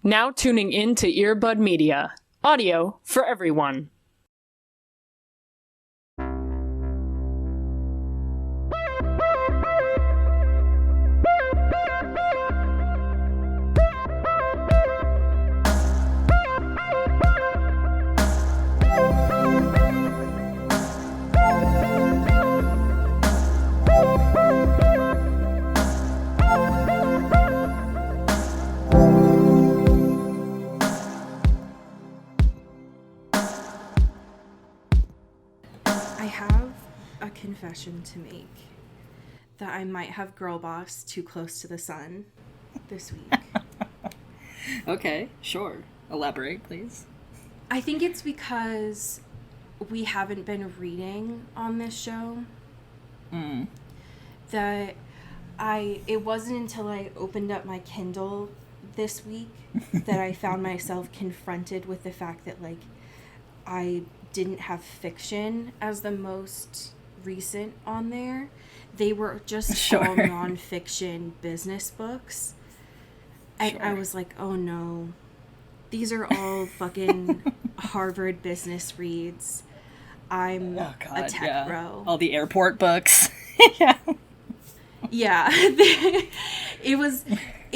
Now tuning in to Earbud Media. Audio for everyone. Confession to make that I might have girl boss too close to the sun this week. Okay, sure. Elaborate, please. I think it's because we haven't been reading on this show. That it wasn't until I opened up my Kindle this week that I found myself confronted with the fact that, like, I didn't have fiction as the most recent on there. They were just all nonfiction business books. And I was like, oh no, these are all fucking Harvard business reads. I'm a tech bro. All the airport books. Yeah. It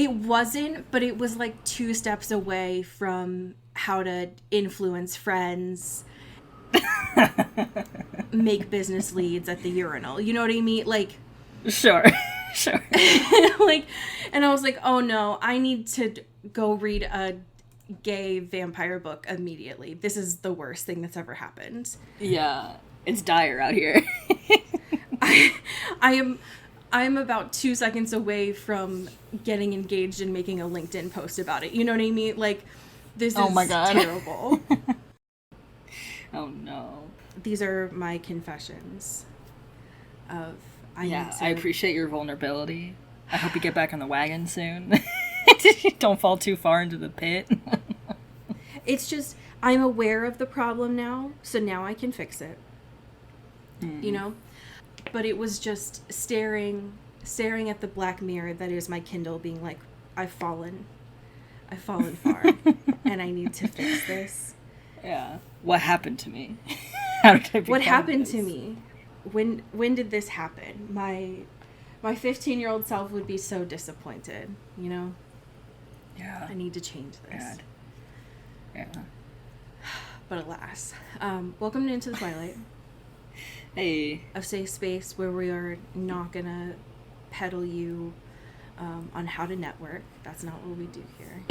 wasn't, but it was like 2 steps away from how to influence friends, make business leads at the urinal. You know what I mean? Like, sure. Like, and I was like, oh no, I need to go read a gay vampire book immediately. This is the worst thing that's ever happened. Yeah, it's dire out here. I am about 2 seconds away from getting engaged and making a LinkedIn post about it. You know what I mean? Like, this is terrible. Oh no. These are my confessions of I appreciate your vulnerability. I hope you get back on the wagon soon. Don't fall too far into the pit. It's just, I'm aware of the problem now, so now I can fix it. You know? But it was just staring at the black mirror that is my Kindle, being like, I've fallen far, and I need to fix this. Yeah. What happened to me? How did I become What happened this? to me? When did this happen? My 15-year-old self would be so disappointed, you know? Yeah. I need to change this. God. Yeah. But alas. Welcome to Into the Twilight. Hey. A safe space where we are not gonna peddle you on how to network. That's not what we do here.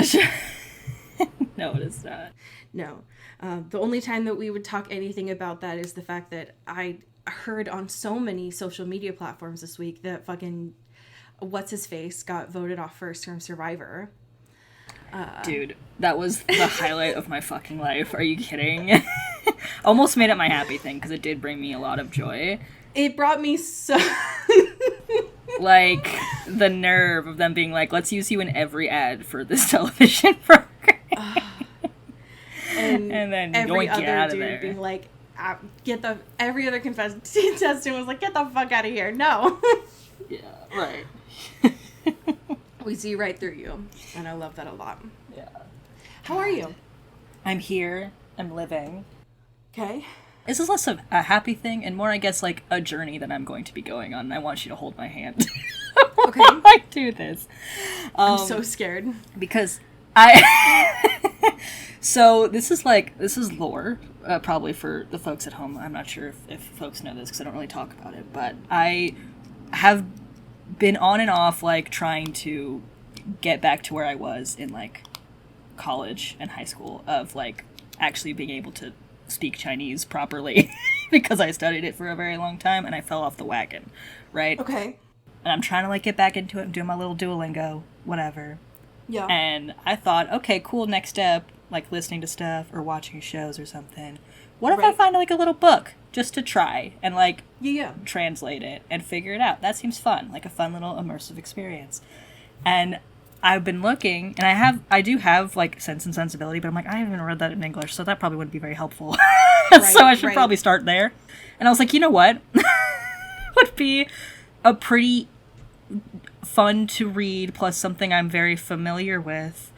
No, it is not. No. The only time that we would talk anything about that is the fact that I heard on so many social media platforms this week that fucking what's-his-face got voted off first from Survivor. Dude, that was the highlight of my fucking life. Are you kidding? Almost made it my happy thing, because it did bring me a lot of joy. It brought me so... Like, the nerve of them being like, let's use you in every ad for this television program. And then every get out other of there. dude being like, every other contestant was like, get the fuck out of here. No. Yeah, right. We see right through you. And I love that a lot. Yeah. How are you? I'm here. I'm living. Okay. This is less of a happy thing and more, I guess, like a journey that I'm going to be going on. And I want you to hold my hand. Okay. While I do this. I'm so scared. Because So this is lore, probably for the folks at home. I'm not sure if folks know this because I don't really talk about it. But I have been on and off, like, trying to get back to where I was in, like, college and high school, of, like, actually being able to speak Chinese properly because I studied it for a very long time and I fell off the wagon, right? Okay. And I'm trying to, like, get back into it. I'm doing my little Duolingo, whatever. Yeah. And I thought, okay, cool, next step, like listening to stuff or watching shows or something. What if I find, like, a little book just to try and, like, translate it and figure it out? That seems fun, like a fun little immersive experience. And I've been looking, and I do have, like, Sense and Sensibility, but I'm like, I haven't even read that in English, so that probably wouldn't be very helpful. So I should probably start there. And I was like, you know what? Would be a pretty fun to read, plus something I'm very familiar with.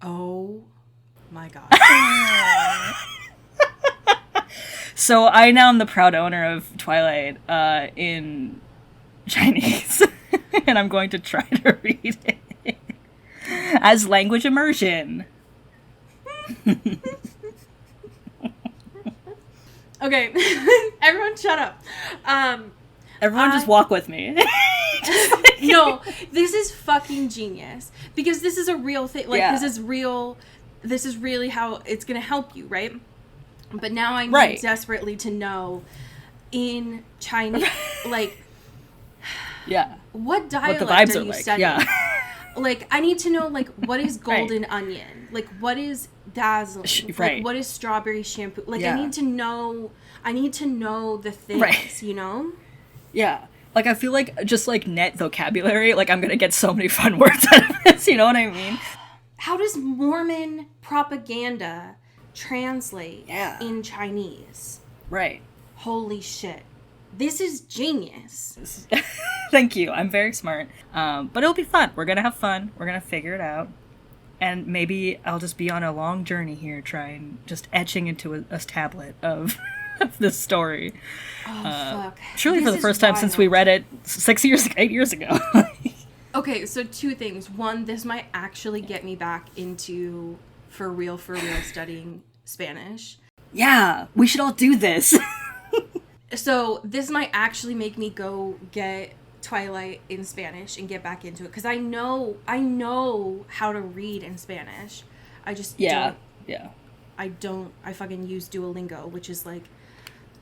Oh my god. So I now am the proud owner of Twilight in Chinese, and I'm going to try to read it as language immersion. Okay, everyone shut up. Everyone just walk with me. No, this is fucking genius. Because this is a real thing. Like, this is real. This is really how it's going to help you, right? But now I need desperately to know in Chinese, like, what dialect are you studying? Yeah. Like, I need to know, like, what is golden onion? Like, what is dazzling? Like, what is strawberry shampoo? Like, I need to know the things, you know? Yeah. Like, I feel like just, like, net vocabulary, like, I'm gonna get so many fun words out of this, you know what I mean? How does Mormon propaganda translate in Chinese? Right. Holy shit. This is genius. Thank you. I'm very smart. But it'll be fun. We're gonna have fun. We're gonna figure it out. And maybe I'll just be on a long journey here, trying, just etching into a tablet of this story. Oh, fuck. Surely this for the first time since we read it 8 years ago. Okay, so 2 things. One, this might actually get me back into for real studying Spanish. Yeah, we should all do this. So this might actually make me go get Twilight in Spanish and get back into it. Because I know how to read in Spanish. I just don't. Yeah. I fucking use Duolingo, which is like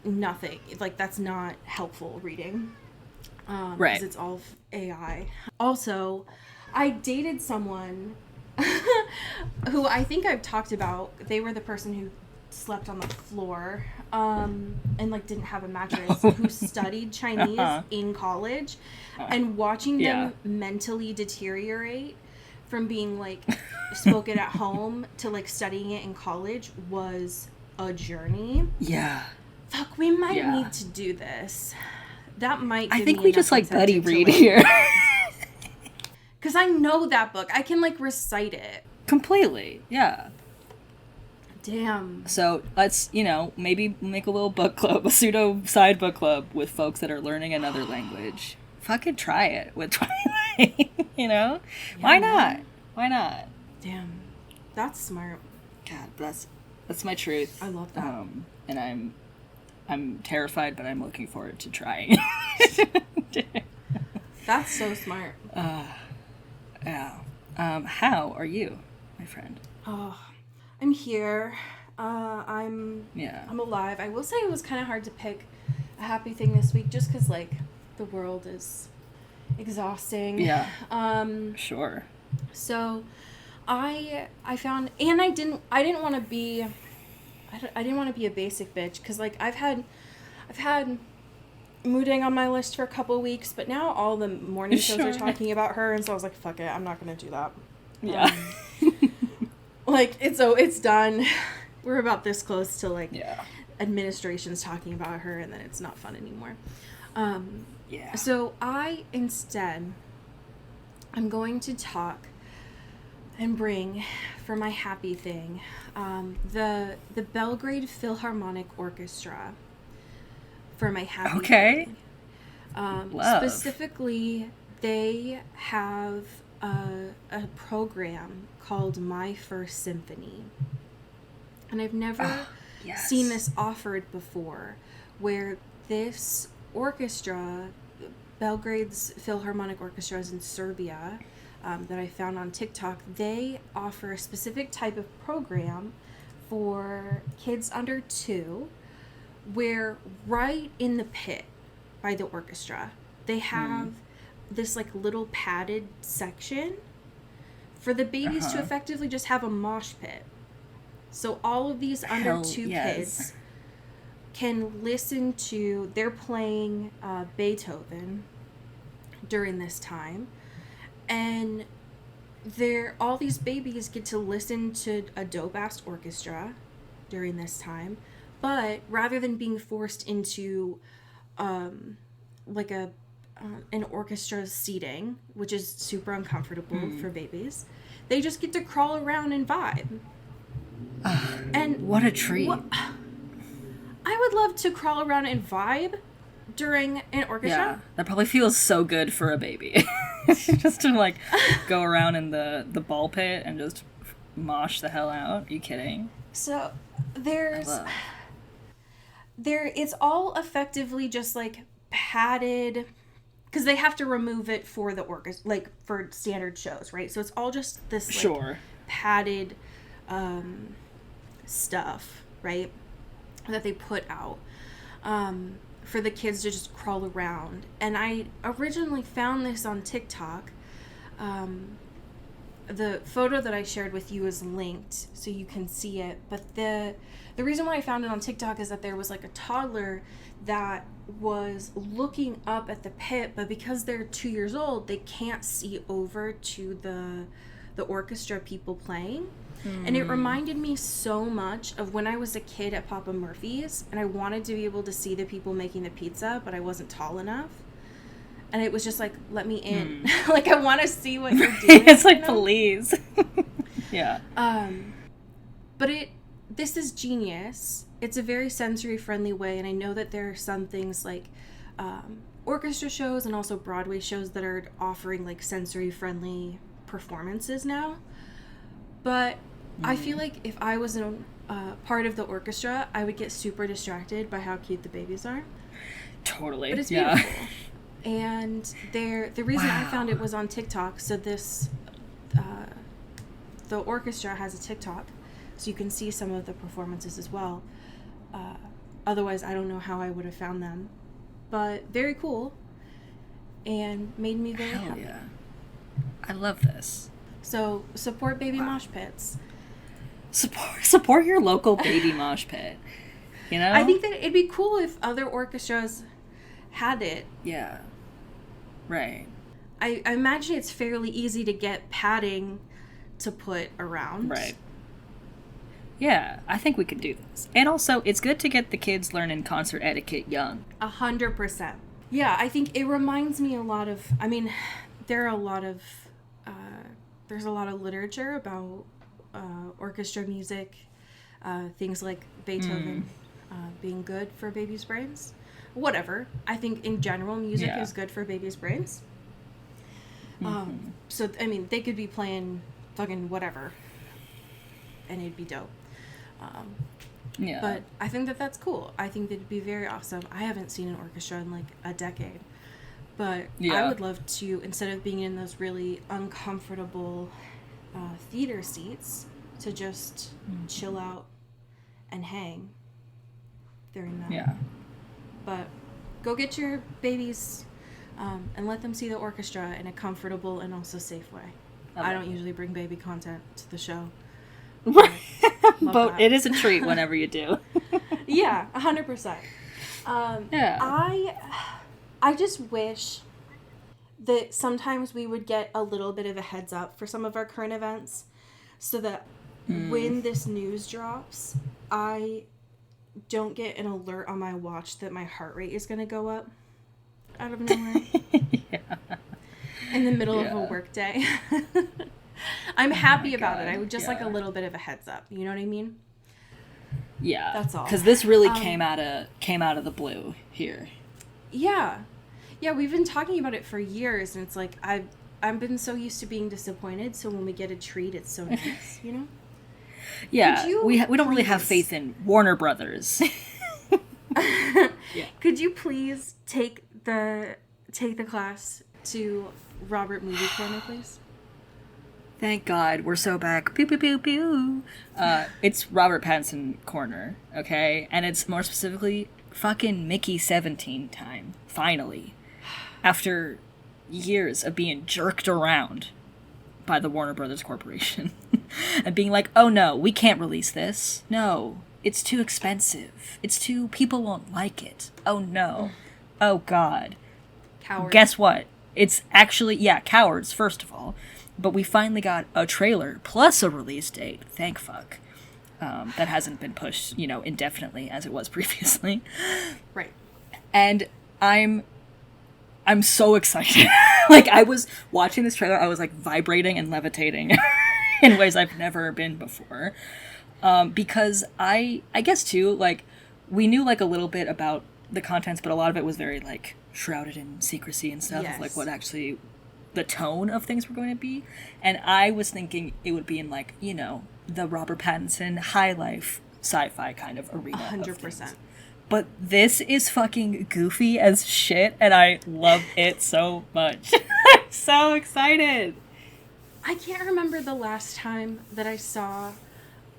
nothing. Like, that's not helpful reading. Right. Because it's all AI. Also, I dated someone who I think I've talked about. They were the person who slept on the floor and like didn't have a mattress, who studied Chinese in college, and watching them mentally deteriorate from being like spoken at home to like studying it in college was a journey. Yeah. Fuck, we might need to do this. That might give I think me we just like buddy read like, here. Because I know that book. I can like recite it. Completely. Yeah. Damn. So let's, maybe make a little book club, a pseudo side book club with folks that are learning another language. Fucking try it with Twilight, Yeah, Why not? Why not? Damn. That's smart. God, that's my truth. I love that. And I'm terrified, but I'm looking forward to trying. That's so smart. Yeah. How are you, my friend? Oh, I'm here. I'm alive. I will say it was kind of hard to pick a happy thing this week, just because like the world is exhausting. Yeah. Sure. So, I found, and I didn't want to be. I didn't want to be a basic bitch, because like I've had Mooding on my list for a couple of weeks, but now all the morning shows are talking about her, and so I was like, fuck it, I'm not gonna do that. Yeah. Like it's done. We're about this close to like administration's talking about her, and then it's not fun anymore. So I'm going to talk and bring for my happy thing the Belgrade Philharmonic Orchestra for my happy thing. Specifically, they have a program called My First Symphony, and I've never seen this offered before, where this orchestra, Belgrade's Philharmonic Orchestra, is in Serbia, that I found on TikTok. They offer a specific type of program for kids under 2, where right in the pit by the orchestra, they have this like little padded section for the babies to effectively just have a mosh pit. So all of these under 2 kids can listen to, they're playing Beethoven during this time, and all these babies get to listen to a dope-ass orchestra during this time, but rather than being forced into like an orchestra seating, which is super uncomfortable for babies, They just get to crawl around and vibe. And what a treat. I would love to crawl around and vibe during an orchestra. Yeah, that probably feels so good for a baby. Just to, like, go around in the ball pit and just mosh the hell out. Are you kidding? So, it's all effectively just, like, padded, because they have to remove it for the orchestra, like, for standard shows, right? So it's all just this, like, padded stuff, right, that they put out for the kids to just crawl around. And I originally found this on TikTok. The photo that I shared with you is linked so you can see it, but the reason why I found it on TikTok is that there was, like, a toddler that was looking up at the pit, but because they're 2 years old, they can't see over to the orchestra people playing. And it reminded me so much of when I was a kid at Papa Murphy's, and I wanted to be able to see the people making the pizza, but I wasn't tall enough. And it was just like, let me in. Like, I want to see what you're doing. It's like, please. Yeah. But this is genius. It's a very sensory-friendly way, and I know that there are some things like orchestra shows and also Broadway shows that are offering, like, sensory-friendly performances now. But I feel like if I was in part of the orchestra, I would get super distracted by how cute the babies are. Totally. But it's beautiful. And the reason I found it was on TikTok. So the orchestra has a TikTok, so you can see some of the performances as well. Otherwise, I don't know how I would have found them. But very cool, and made me very happy. Yeah. I love this. So support baby mosh pits. Support your local baby mosh pit. You know? I think that it'd be cool if other orchestras had it. Yeah. Right. I imagine it's fairly easy to get padding to put around. Right. Yeah, I think we could do this. And also, it's good to get the kids learning concert etiquette young. 100%. Yeah, I think it reminds me a lot of, I mean, there's a lot of literature about orchestra music, things like Beethoven being good for babies' brains. Whatever. I think in general, music is good for babies' brains. So, I mean, they could be playing fucking whatever, and it'd be dope. But I think that that's cool. I think that'd be very awesome. I haven't seen an orchestra in, like, a decade. But I would love to, instead of being in those really uncomfortable theater seats, to just chill out and hang during that. Yeah. But go get your babies and let them see the orchestra in a comfortable and also safe way. I don't usually bring baby content to the show. But it is a treat whenever you do. Yeah, 100%. I just wish that sometimes we would get a little bit of a heads up for some of our current events, so that when this news drops, I don't get an alert on my watch that my heart rate is going to go up out of nowhere. In the middle of a work day. I'm happy about it. I would just like a little bit of a heads up. You know what I mean? Yeah. That's all. Because this really came out of the blue here. Yeah. Yeah, we've been talking about it for years, and it's like I've been so used to being disappointed, so when we get a treat, it's so nice, you know? Yeah, we don't really have faith in Warner Brothers. Could you please take the class to Robert Movie Corner, please? Thank God, we're so back. Pew, pew, pew, pew. It's Robert Pattinson Corner, okay? And it's more specifically fucking Mickey 17 time, finally. After years of being jerked around by the Warner Brothers Corporation. And being like, oh no, we can't release this. No, it's too expensive. People won't like it. Oh no. Oh God. Cowards. Guess what? It's actually, cowards, first of all. But we finally got a trailer plus a release date. Thank fuck. That hasn't been pushed, indefinitely as it was previously. Right. And I'm so excited. Like, I was watching this trailer, I was like vibrating and levitating in ways I've never been before. Because I guess too, like, we knew like a little bit about the contents, but a lot of it was very like shrouded in secrecy and stuff, of like what actually the tone of things were going to be. And I was thinking it would be in like, you know, the Robert Pattinson high life sci-fi kind of arena. 100%. But this is fucking goofy as shit, and I love it so much. I'm so excited. I can't remember the last time that I saw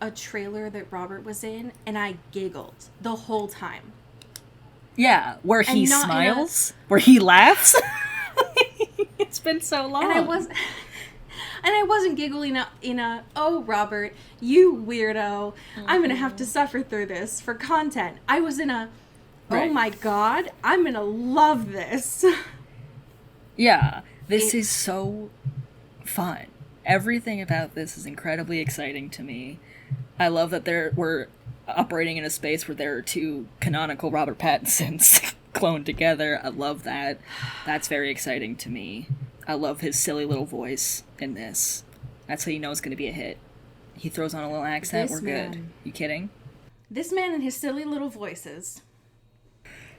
a trailer that Robert was in, and I giggled the whole time. Yeah, where he smiles, where he laughs. It's been so long. And I wasn't giggling in a, oh, Robert, you weirdo, I'm gonna have to suffer through this for content. I was in a, oh my god, I'm gonna love this. Yeah, this is so fun. Everything about this is incredibly exciting to me. I love that we're operating in a space where there are two canonical Robert Pattinsons cloned together. I love that. That's very exciting to me. I love his silly little voice in this. That's how you know it's going to be a hit. He throws on a little accent, we're good. You kidding? This man and his silly little voices.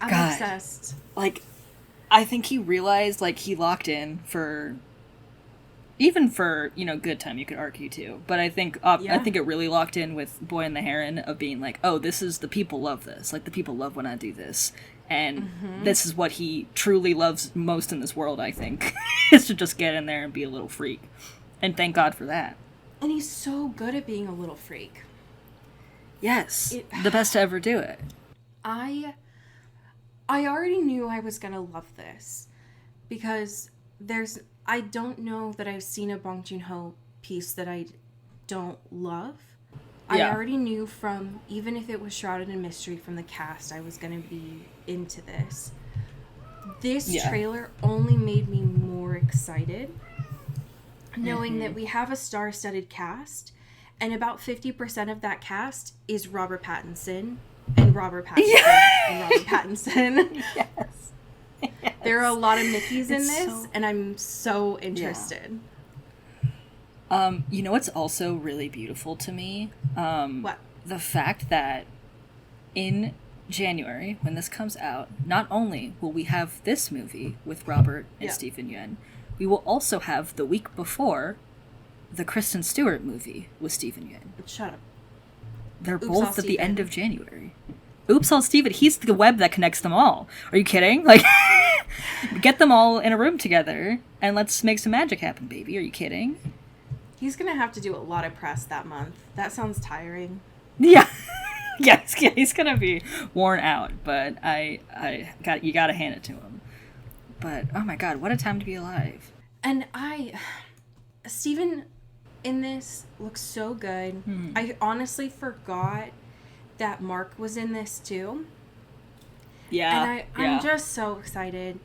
I'm obsessed. Like, I think he realized, like, he locked in for... Even for, you know, good time, you could argue, too. But I think it really locked in with Boy and the Heron of being like, oh, the people love this. Like, the people love when I do this. And this is what he truly loves most in this world, I think, is to just get in there and be a little freak. And thank God for that. And he's so good at being a little freak. Yes. The best to ever do it. I already knew I was going to love this. Because I don't know that I've seen a Bong Joon-ho piece that I don't love. Yeah. I already knew from, even if it was shrouded in mystery from the cast, I was going to be into this. This trailer only made me more excited, knowing that we have a star-studded cast, and about 50% of that cast is Robert Pattinson, and Robert Pattinson, and Robert Pattinson. Yes. There are a lot of Mickeys in this, and I'm so interested. You know what's also really beautiful to me? What? The fact that in January, when this comes out, not only will we have this movie with Robert and Stephen Yeun, we will also have the week before the Kristen Stewart movie with Stephen Yeun. Shut up. They're both at the end of January. Oops, all Stephen. He's the web that connects them all. Are you kidding? Like, get them all in a room together and let's make some magic happen, baby. Are you kidding? He's going to have to do a lot of press that month. That sounds tiring. Yeah. Yes, he's going to be worn out, but you got to hand it to him. But, oh my god, what a time to be alive. And Stephen in this looks so good. I honestly forgot that Mark was in this too. Yeah. And I'm just so excited.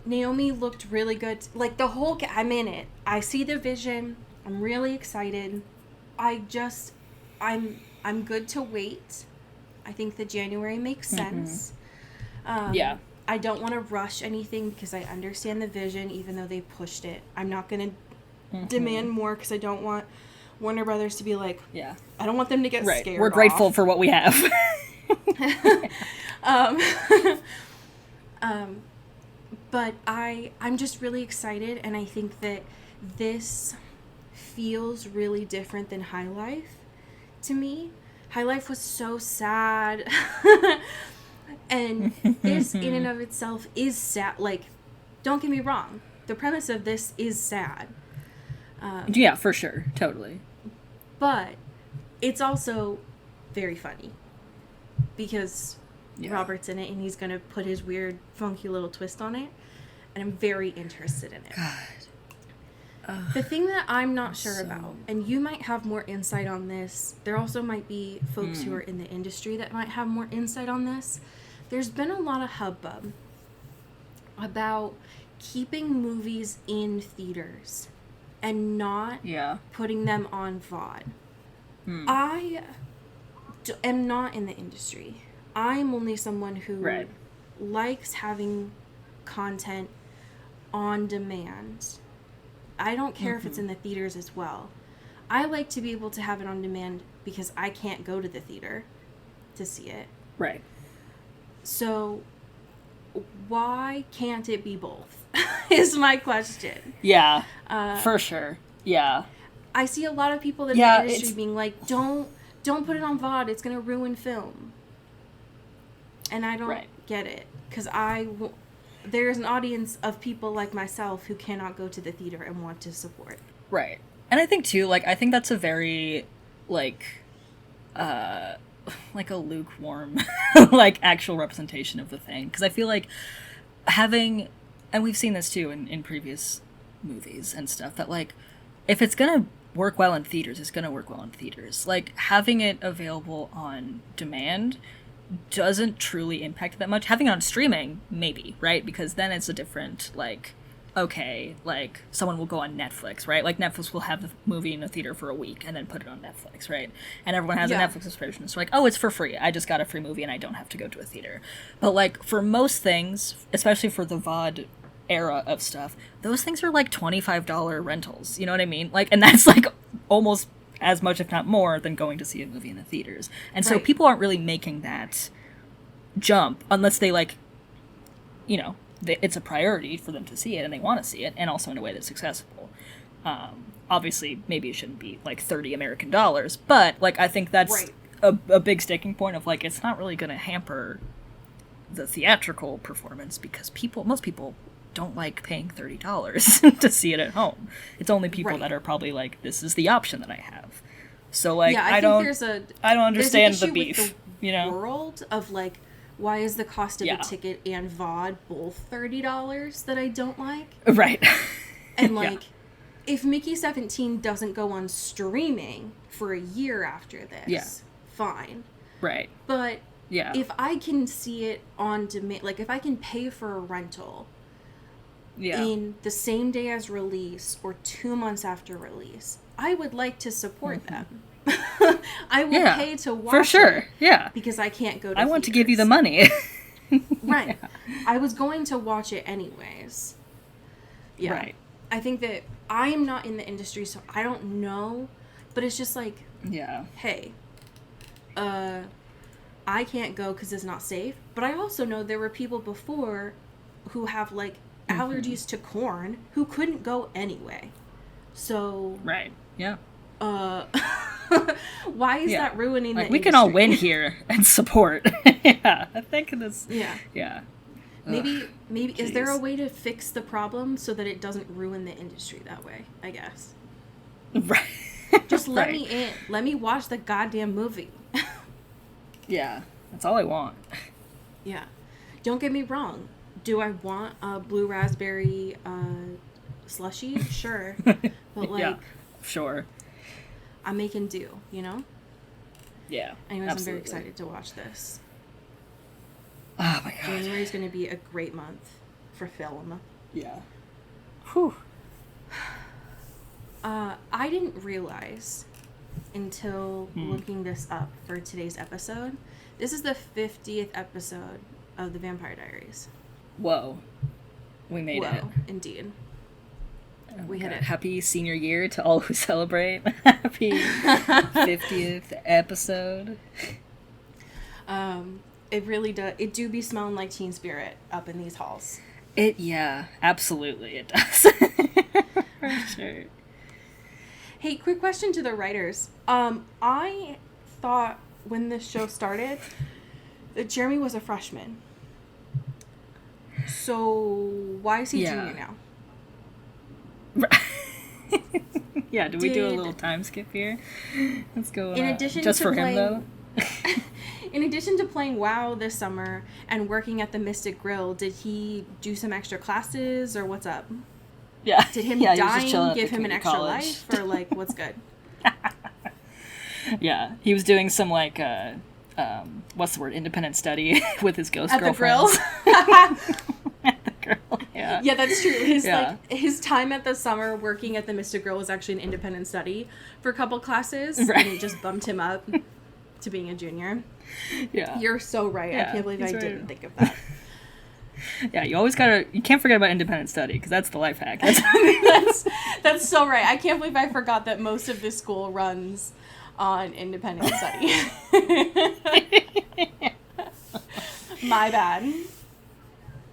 Naomi looked really good. Like, the whole... I'm in it. I see the vision. I'm really excited. I'm good to wait. I think that January makes sense. I don't want to rush anything because I understand the vision, even though they pushed it. I'm not going to demand more because I don't want Warner Brothers to be like, I don't want them to get scared. We're grateful for what we have. But I'm just really excited, and I think that this feels really different than High Life to me. High Life was so sad. And this in and of itself is sad. Like, don't get me wrong. The premise of this is sad. Yeah, for sure. Totally. But it's also very funny. Because Robert's in it and he's going to put his weird, funky little twist on it. And I'm very interested in it. God. The thing that I'm not sure about, and you might have more insight on this, there also might be folks who are in the industry that might have more insight on this. There's been a lot of hubbub about keeping movies in theaters and not putting them on VOD. I am not in the industry. I'm only someone who likes having content on demand. I don't care if it's in the theaters as well. I like to be able to have it on demand because I can't go to the theater to see it. Right. So why can't it be both? Is my question. Yeah, for sure. Yeah. I see a lot of people in the industry being like, don't put it on VOD, it's going to ruin film. And I don't get it. Because there's an audience of people like myself who cannot go to the theater and want to support. Right. And I think, too, like, I think that's a very, like a lukewarm, like, actual representation of the thing. Because I feel like having, and we've seen this, too, in previous movies and stuff, that, like, if it's gonna work well in theaters, it's gonna work well in theaters. Like, having it available on demand doesn't truly impact it that much. Having it on streaming, maybe, right? Because then it's a different, like, okay, like, someone will go on Netflix, right? Like, Netflix will have the movie in a theater for a week and then put it on Netflix, right? And everyone has a Netflix subscription. So, like, oh, it's for free. I just got a free movie and I don't have to go to a theater. But, like, for most things, especially for the VOD era of stuff, those things are, like, $25 rentals. You know what I mean? Like, and that's, like, almost as much, if not more, than going to see a movie in the theaters. And so people aren't really making that jump unless they, like, you know, it's a priority for them to see it and they want to see it, and also in a way that's accessible. Obviously, maybe it shouldn't be, like, $30 American dollars, but, like, I think that's a big sticking point of, like, it's not really going to hamper the theatrical performance because most people don't like paying $30 to see it at home. It's only people that are probably like, this is the option that I have. So, like, I don't understand the beef, with the you know? world of, like, why is the cost of a ticket and VOD both $30 that I don't like? Right. And, like, if Mickey 17 doesn't go on streaming for a year after this, fine. Right. But if I can see it on demand, like, if I can pay for a rental in the same day as release or 2 months after release, I would like to support them. I will pay to watch for sure. it because I can't go to want to give you the money. Right. I was going to watch it anyways. Yeah. Right. I think that I am not in the industry, so I don't know, but it's just like, hey, I can't go because it's not safe, but I also know there were people before who have, like, allergies to corn who couldn't go anyway. So why is that ruining the industry? We can all win here and support. I think this maybe is there a way to fix the problem so that it doesn't ruin the industry that way, I guess. Right. Just let me in. Let me watch the goddamn movie. That's all I want. Yeah. Don't get me wrong. Do I want a blue raspberry slushie? Sure. But, like... sure. I'm making do, you know? Yeah, anyways, I'm very excited to watch this. Oh, my God. January is going to be a great month for film. Yeah. Whew. I didn't realize until looking this up for today's episode. This is the 50th episode of the Vampire Diaries. Whoa. We made it. Indeed. Oh, we hit it. Happy senior year to all who celebrate. Happy 50th episode. It really does. It do be smelling like Teen Spirit up in these halls. Absolutely it does. For sure. Hey, quick question to the writers. I thought when this show started that Jeremy was a freshman. So why is he junior now? Do we do a little time skip here? Let's go. In addition just to for playing, him though. In addition to playing WoW this summer and working at the Mystic Grill, did he do some extra classes or what's up? Yeah. Did him dying give him an extra life or, like, what's good? Yeah, he was doing some, like, what's the word? Independent study with his ghost at girlfriends. At the grill. Yeah, that's true. His time at the summer working at the Mystic Grill was actually an independent study for a couple classes, and it just bumped him up to being a junior. Yeah, you're so right. I can't believe I didn't think of that. Yeah, you can't forget about independent study, because that's the life hack. That's so right. I can't believe I forgot that most of this school runs on independent study. My bad.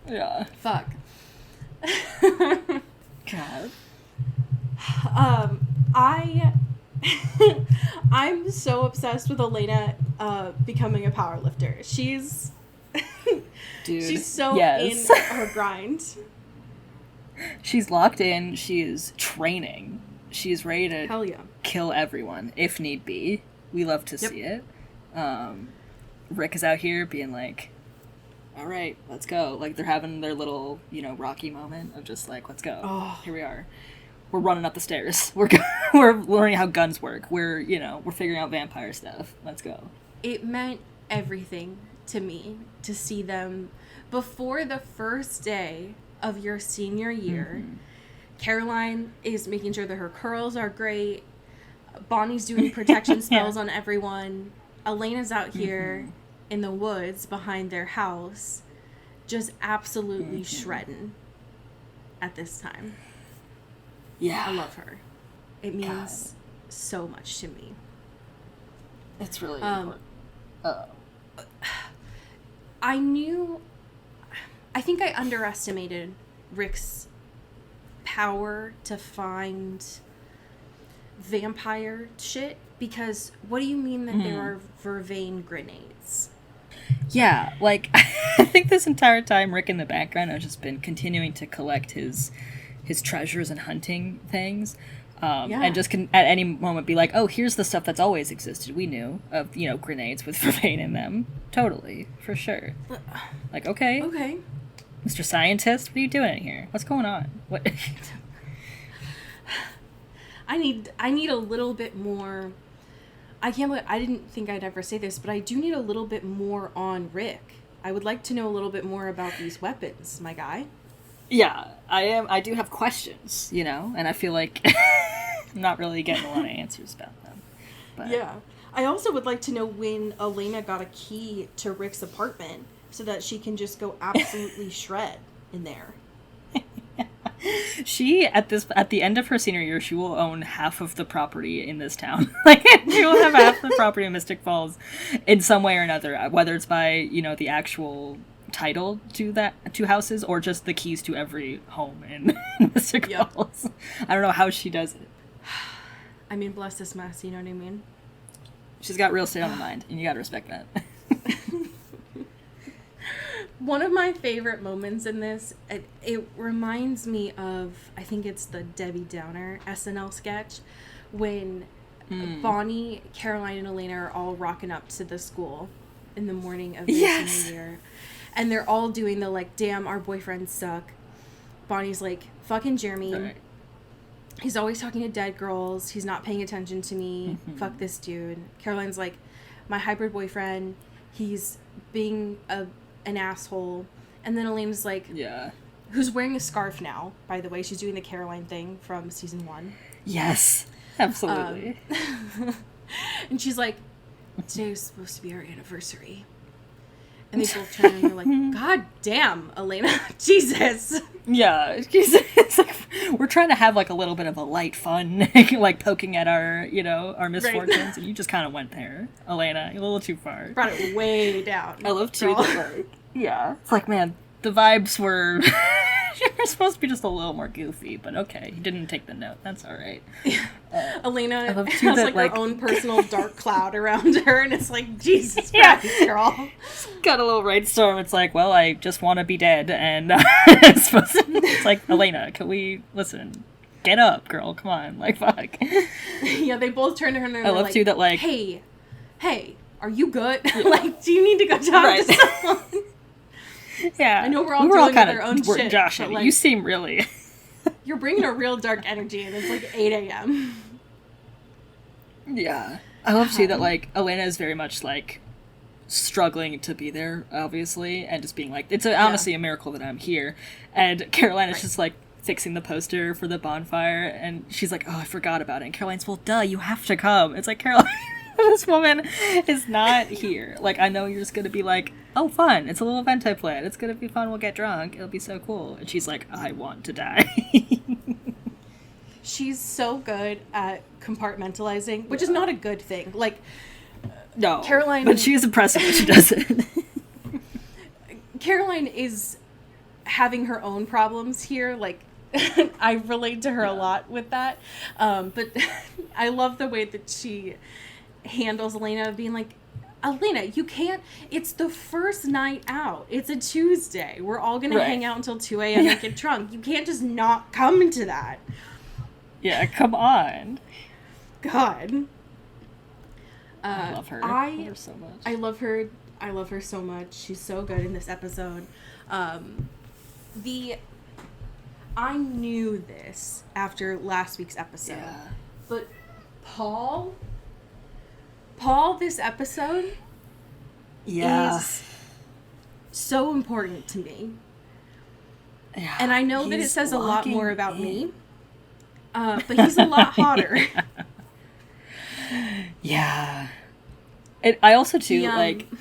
Yeah. Fuck. God. I'm so obsessed with Elena becoming a powerlifter. She's so in her grind. She's locked in. She is training. She is ready to Hell yeah. kill everyone if need be. We love to see it. Rick is out here being like, all right, let's go. Like, they're having their little, Rocky moment of just like, let's go. Oh. Here we are. We're running up the stairs. We're learning how guns work. We're figuring out vampire stuff. Let's go. It meant everything to me to see them before the first day of your senior year. Mm-hmm. Caroline is making sure that her curls are great. Bonnie's doing protection spells on everyone. Elena's out here in the woods behind their house, just absolutely shredding at this time. Yeah. I love her. It means so much to me. It's really important. I think I underestimated Rick's power to find vampire shit, because what do you mean that there are vervain grenades? Yeah, like, I think this entire time Rick in the background has just been continuing to collect his treasures and hunting things, and just can at any moment be like, oh, here's the stuff that's always existed. We knew of, grenades with vervain in them. Totally, for sure. Like, okay, Mr. Scientist, what are you doing in here? What's going on? What? I need a little bit more. I didn't think I'd ever say this, but I do need a little bit more on Rick. I would like to know a little bit more about these weapons, my guy. Yeah, I do have questions, and I feel like I'm not really getting a lot of answers about them. But. Yeah. I also would like to know when Elena got a key to Rick's apartment so that she can just go absolutely shred in there. She, at the end of her senior year, she will own half of the property in this town. Like, she will have half the property in Mystic Falls in some way or another, whether it's by, the actual title to houses or just the keys to every home in Mystic Falls. I don't know how she does it. I mean, bless this mess, you know what I mean? She's got real estate on the mind, and you gotta respect that. One of my favorite moments in this, it reminds me of, I think it's the Debbie Downer SNL sketch, when Bonnie, Caroline, and Elena are all rocking up to the school in the morning of their senior year. And they're all doing the, like, damn, our boyfriends suck. Bonnie's like, fucking Jeremy. Right. He's always talking to dead girls. He's not paying attention to me. Fuck this dude. Caroline's like, my hybrid boyfriend. He's being an asshole. And then Elena's like, who's wearing a scarf now, by the way. She's doing the Caroline thing from season 1. Yes, absolutely. And she's like, today was supposed to be our anniversary. And they both turn and they're like, God damn, Elena, Jesus. Yeah, it's like, we're trying to have like a little bit of a light fun, like poking at our, our misfortunes, right. And you just kind of went there, Elena, a little too far. Brought it way down. I love too that, like, it's like, man, the vibes were you're supposed to be just a little more goofy, but okay, you didn't take the note. That's all right. Elena has like her own personal dark cloud around her, and it's like, Jesus Christ, girl. Got a little rainstorm. It's like, well, I just want to be dead, and it's like, Elena, can we listen? Get up, girl. Come on, like, fuck. Yeah, they both turn to her and they're I love like, too that, like, hey, are you good? Like, do you need to go talk to someone? Yeah, I know we're all dealing with our own shit. Josh, but, like, you seem really... You're bringing a real dark energy, and it's like 8 a.m. Yeah. I love, too, that, like, Elena is very much, like, struggling to be there, obviously, and just being like, it's honestly a miracle that I'm here. And Caroline is just, like, fixing the poster for the bonfire, and she's like, oh, I forgot about it. And Caroline's, well, duh, you have to come. It's like, Caroline, this woman is not here. Like, I know you're just gonna be like, oh, fun, it's a little event I planned. It's gonna be fun, we'll get drunk, it'll be so cool. And she's like, I want to die. She's so good at compartmentalizing, which is not a good thing. Like, no, Caroline... But she is impressive when she does it. Caroline is having her own problems here. Like, I relate to her a lot with that. But I love the way that she handles Elena, being like, Elena, you can't, it's the first night out. It's a Tuesday. We're all going to hang out until 2 a.m. and get drunk. You can't just not come to that. Yeah, come on. God. I love her. I love her so much. I love her. I love her so much. She's so good in this episode. I knew this after last week's episode. Yeah. But Paul, this episode is so important to me. Yeah, and I know that it says a lot more about me. But he's a lot hotter. Yeah. And I also, too,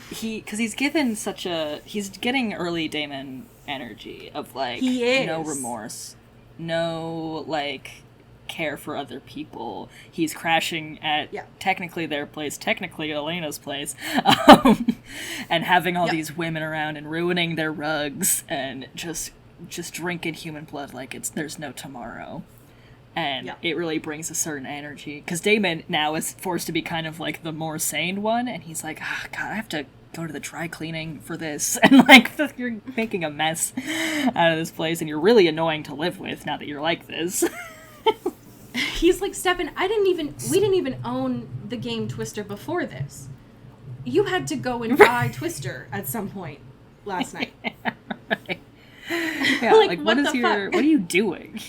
because he's given he's getting early Damon energy of, like, no remorse, no, like, care for other people. He's crashing at technically their place, technically Elena's place, and having all these women around and ruining their rugs and just drinking human blood like there's no tomorrow. And it really brings a certain energy. Because Damon now is forced to be kind of, like, the more sane one. And he's like, oh, God, I have to go to the dry cleaning for this. And, like, you're making a mess out of this place. And you're really annoying to live with now that you're like this. He's like, Stefan, we didn't even own the game Twister before this. You had to go and buy Twister at some point last night. Right. Yeah, like what are you doing?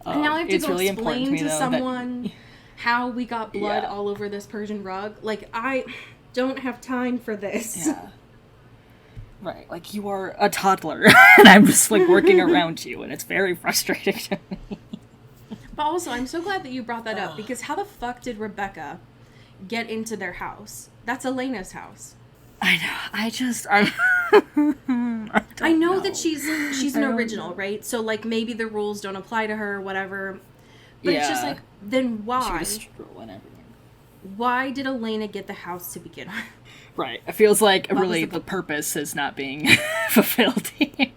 And now I have to go really explain to someone how we got blood all over this Persian rug. Like, I don't have time for this. Yeah. Right, like, you are a toddler, and I'm just, like, working around you, and it's very frustrating to me. But also, I'm so glad that you brought that up, because how the fuck did Rebecca get into their house? That's Elena's house. I know, I know that she's an original, right? So, like, maybe the rules don't apply to her or whatever. But it's just like, then why? Why did Elena get the house to begin with? Right. It feels like really the purpose is not being fulfilled here.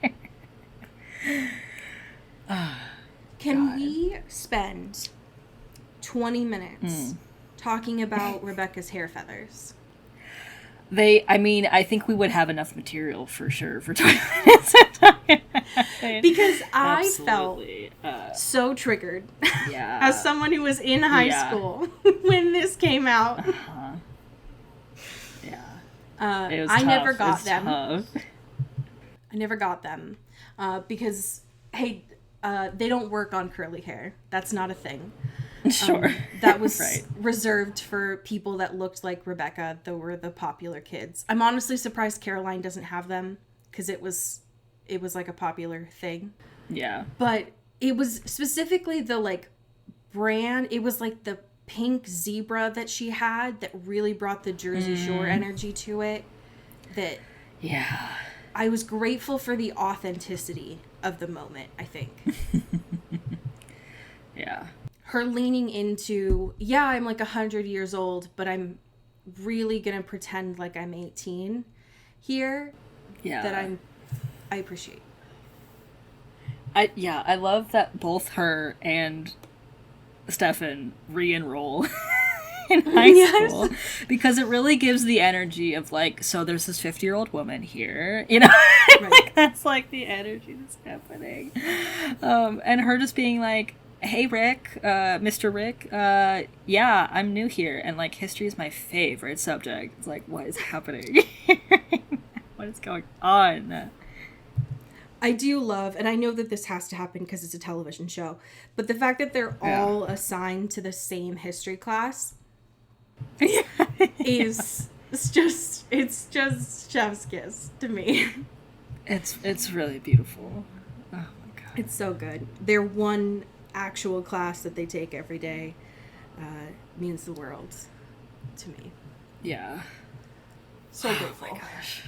Can we spend 20 minutes talking about Rebecca's hair feathers? I think we would have enough material for sure for 20 minutes. Because I felt so triggered as someone who was in high school when this came out. I never got them. I never got them because, hey, they don't work on curly hair. That's not a thing. Sure. That was reserved for people that looked like Rebecca, that were the popular kids. I'm honestly surprised Caroline doesn't have them, because it was like a popular thing. Yeah. But it was specifically the, like, brand. It was like the pink zebra that she had that really brought the Jersey Shore energy to it. That I was grateful for the authenticity of the moment, I think. Yeah. Her leaning into, I'm like 100 years old, but I'm really going to pretend like I'm 18 here. Yeah. That I appreciate. I love that both her and Stefan re-enroll in high school, because it really gives the energy of, like, so there's this 50-year-old woman here, you know? Like, that's, like, the energy that's happening. And her just being like, hey, Rick, Mr. Rick, I'm new here, and, like, history is my favorite subject. It's like, what is happening? What is going on? I do love, and I know that this has to happen because it's a television show, but the fact that they're all assigned to the same history class is just chef's kiss to me. It's really beautiful. Oh my god. It's so good. Their one actual class that they take every day means the world to me. Yeah. So grateful. Oh my gosh.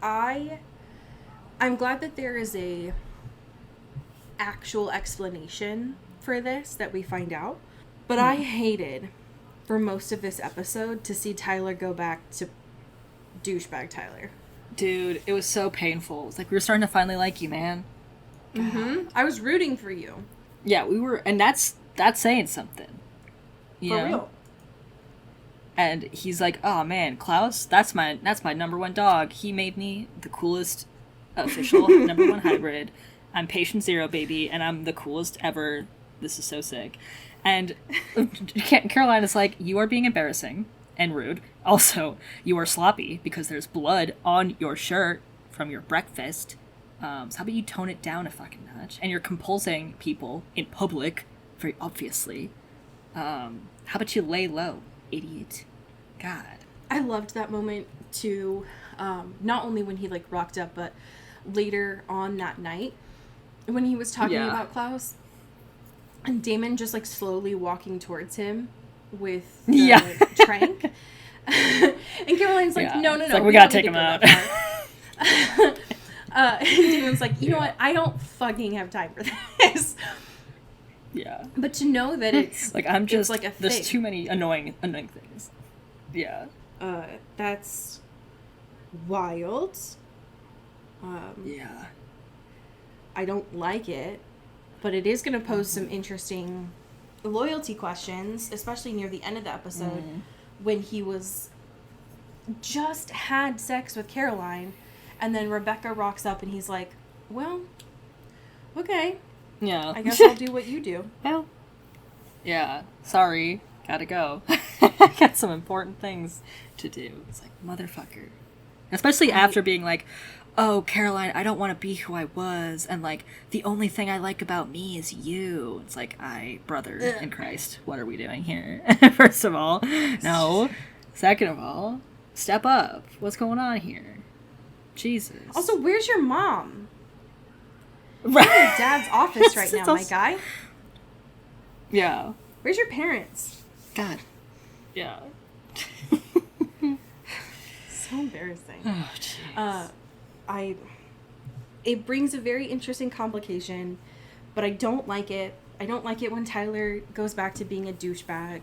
Yeah. I'm glad that there is a actual explanation for this that we find out. But I hated for most of this episode to see Tyler go back to douchebag Tyler. Dude, it was so painful. It was like we were starting to finally like you, man. Mm-hmm. I was rooting for you. Yeah, we were, and that's saying something. For real. And he's like, "Oh man, Klaus, that's my number one dog. He made me the coolest official number one hybrid. I'm patient zero, baby, and I'm the coolest ever. This is so sick." And Caroline is like, "You are being embarrassing and rude. Also, you are sloppy because there's blood on your shirt from your breakfast. So how about you tone it down a fucking notch? And you're compulsing people in public, very obviously. How about you lay low, idiot? God." I loved that moment too. Not only when he like rocked up, but later on that night when he was talking about Klaus. And Damon just, like, slowly walking towards him with the trank. And Caroline's like, no. Like, we gotta take him out. And Damon's like, you know what? I don't fucking have time for this. Yeah. But to know that it's... like, I'm just... like a there's thing. too many annoying things. Yeah. That's wild. Yeah. I don't like it. But it is going to pose some interesting loyalty questions, especially near the end of the episode, when he was just had sex with Caroline, and then Rebecca rocks up and he's like, well, okay. Yeah. I guess I'll do what you do. Well. Yeah. Sorry. Gotta go. Got some important things to do. It's like, motherfucker. Especially after being like, "Oh, Caroline, I don't want to be who I was, and, like, the only thing I like about me is you." It's like, brother in Christ, what are we doing here? First of all, no. Second of all, step up. What's going on here? Jesus. Also, where's your mom? Right. You're in your dad's office right now, my guy. Yeah. Where's your parents? God. Yeah. So embarrassing. Oh, jeez. It brings a very interesting complication, but I don't like it. I don't like it when Tyler goes back to being a douchebag.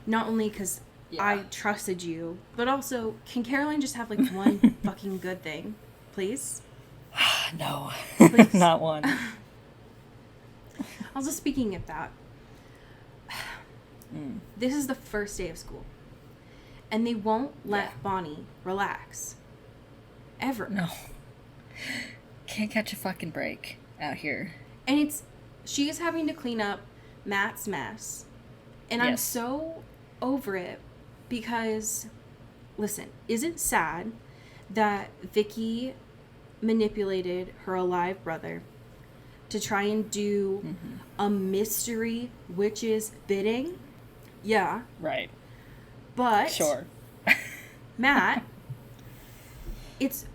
Not only because I trusted you, but also, can Caroline just have, like, one fucking good thing? Please? No. Please. Not one. Also, speaking of that, this is the first day of school. And they won't let Bonnie relax. Ever. No. Can't catch a fucking break out here. And she is having to clean up Matt's mess. And I'm so over it because, listen, is it sad that Vicky manipulated her alive brother to try and do a mystery witch's bidding? Yeah. Right. But Sure. Matt, it's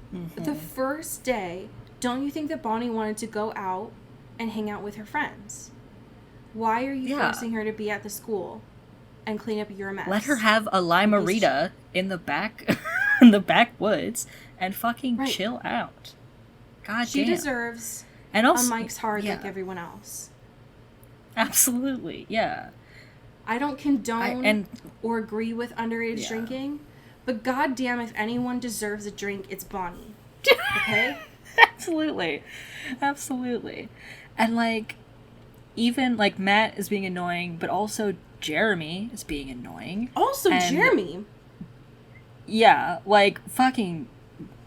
the first day. Don't you think that Bonnie wanted to go out and hang out with her friends? Why are you forcing her to be at the school and clean up your mess? Let her have a limerita in the back, in the backwoods, and fucking chill out. God she damn. deserves and also, a Mike's Hard like everyone else. Absolutely, yeah. I don't condone or agree with underage drinking, but goddamn, if anyone deserves a drink, it's Bonnie. Okay? Absolutely. Absolutely. And, like, even, like, Matt is being annoying, but also Jeremy is being annoying. Also, Jeremy? Yeah, like, fucking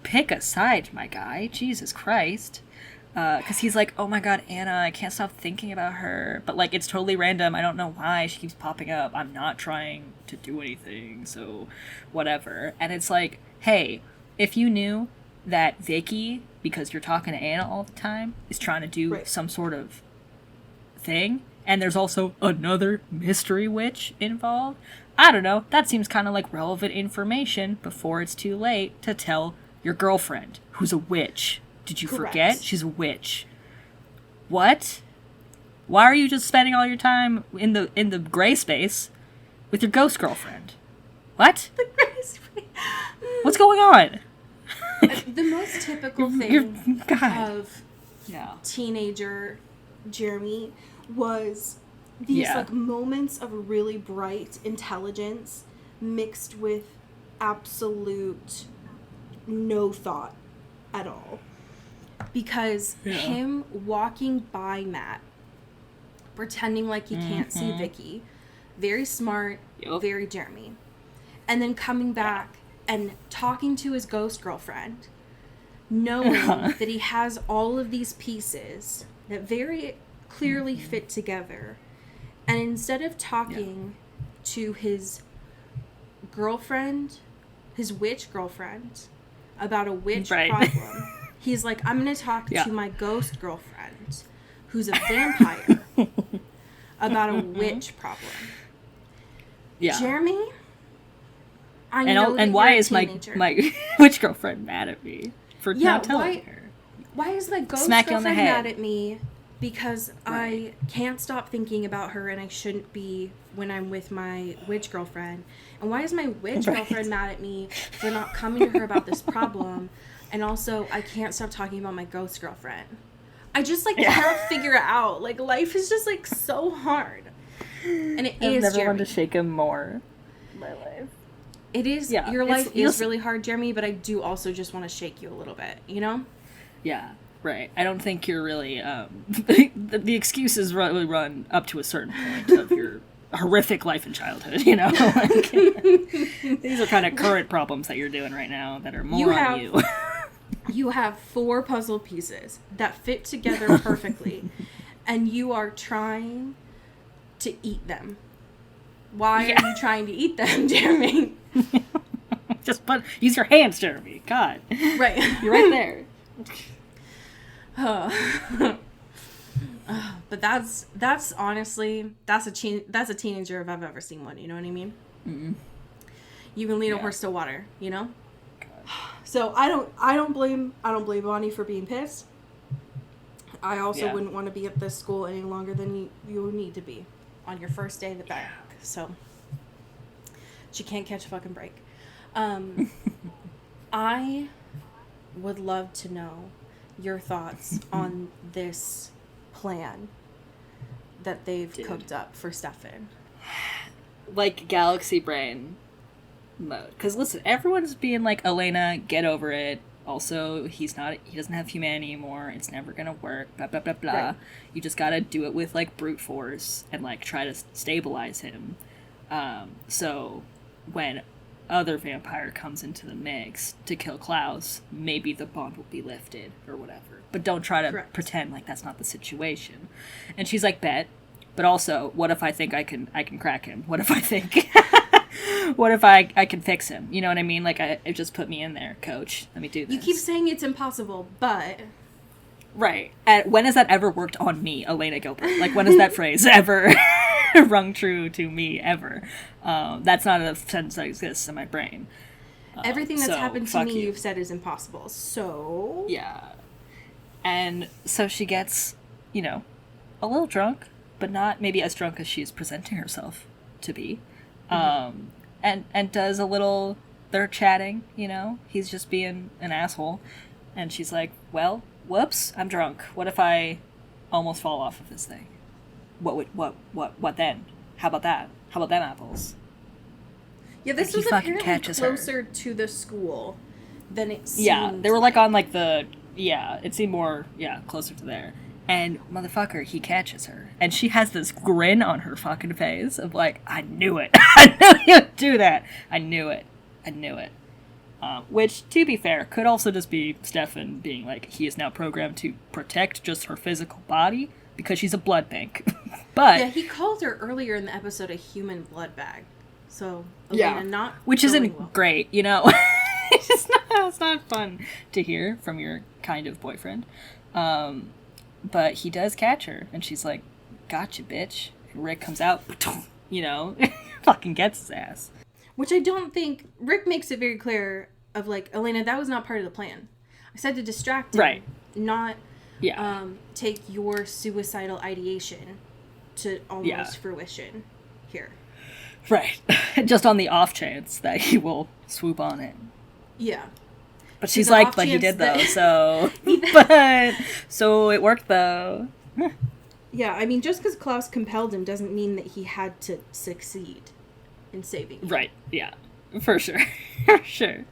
pick a side, my guy. Jesus Christ. Because he's like, oh my god, Anna, I can't stop thinking about her. But, like, it's totally random. I don't know why she keeps popping up. I'm not trying to do anything, so whatever. And it's like, hey, if you knew that Vicky, because you're talking to Anna all the time, is trying to do some sort of thing, and there's also another mystery witch involved, I don't know, that seems kind of like relevant information before it's too late to tell your girlfriend, who's a witch. Did you forget? She's a witch. What? Why are you just spending all your time in the gray space with your ghost girlfriend? What? The gray What's going on? The most typical thing of teenager Jeremy was these like moments of really bright intelligence mixed with absolute no thought at all. Because him walking by Matt, pretending like he can't see Vicky, very smart, very Jeremy. And then coming back and talking to his ghost girlfriend, knowing that he has all of these pieces that very clearly fit together. And instead of talking to his girlfriend, his witch girlfriend, about a witch problem, he's like, I'm going to talk to my ghost girlfriend, who's a vampire, about a witch problem. Yeah. Jeremy, I know and why is my witch girlfriend mad at me for not telling her? Why is my ghost girlfriend mad at me? Because I can't stop thinking about her, and I shouldn't be when I'm with my witch girlfriend. And why is my witch girlfriend mad at me for not coming to her about this problem? And also, I can't stop talking about my ghost girlfriend. I just, can't figure it out. Like, life is just, so hard. And it is, I've never wanted to shake him more in my life. It is. Yeah, your life is really hard, Jeremy, but I do also just want to shake you a little bit, you know? Yeah, right. I don't think you're really, the excuses really run up to a certain point of your horrific life in childhood, you know? These are kind of current problems that you're doing right now that are more on you. You have 4 puzzle pieces that fit together perfectly, and you are trying to eat them. Why are you trying to eat them, Jeremy? Just use your hands, Jeremy. God. Right. You're right there. But that's honestly, that's a teenager if I've ever seen one, you know what I mean? Mm-hmm. You can lead a horse to water, you know? So I don't blame Bonnie for being pissed. I also wouldn't want to be at this school any longer than you need to be on your first day back. So she can't catch a fucking break. I would love to know your thoughts on this plan that they've cooked up for Stefan. Like galaxy brain mode. Because listen, everyone's being like, Elena, get over it. Also, he doesn't have humanity anymore. It's never gonna work. Blah blah blah blah. Right. You just gotta do it with like brute force and like try to stabilize him. So when other vampire comes into the mix to kill Klaus, maybe the bond will be lifted or whatever. But don't try to pretend like that's not the situation. And she's like, bet. But also, what if I think I can crack him? What if I think what if I can fix him? You know what I mean? Like, it just put me in there, coach. Let me do this. You keep saying it's impossible, but... Right. And when has that ever worked on me, Elena Gilbert? Like, when has that phrase ever rung true to me, ever? That's not a sentence that exists in my brain. Everything that's happened to me, you've said is impossible, so... Yeah. And so she gets, a little drunk, but not maybe as drunk as she's presenting herself to be. And does a little, they're chatting, he's just being an asshole. And she's like, well, whoops, I'm drunk. What if I almost fall off of this thing? What then? How about that? How about them apples? Yeah, this was apparently closer to the school than it seemed. Yeah, they were like on like it seemed more, closer to there. And motherfucker, he catches her. And she has this grin on her fucking face of like, I knew it. I knew you'd do that. I knew it. Which, to be fair, could also just be Stefan being like, he is now programmed to protect just her physical body because she's a blood bank. But yeah, he called her earlier in the episode a human blood bag. So, Elena, which isn't great, it's not fun to hear from your kind of boyfriend. But he does catch her, and she's like, gotcha, bitch. And Rick comes out, fucking gets his ass. Which I don't think... Rick makes it very clear of, like, Elena, that was not part of the plan. I said to distract him, not take your suicidal ideation to almost fruition here. Right. Just on the off chance that he will swoop on it. Yeah. But she's like, but he did though, so... but... So it worked though. Yeah, I mean, just because Klaus compelled him doesn't mean that he had to succeed in saving him. Right, yeah. For sure. For sure.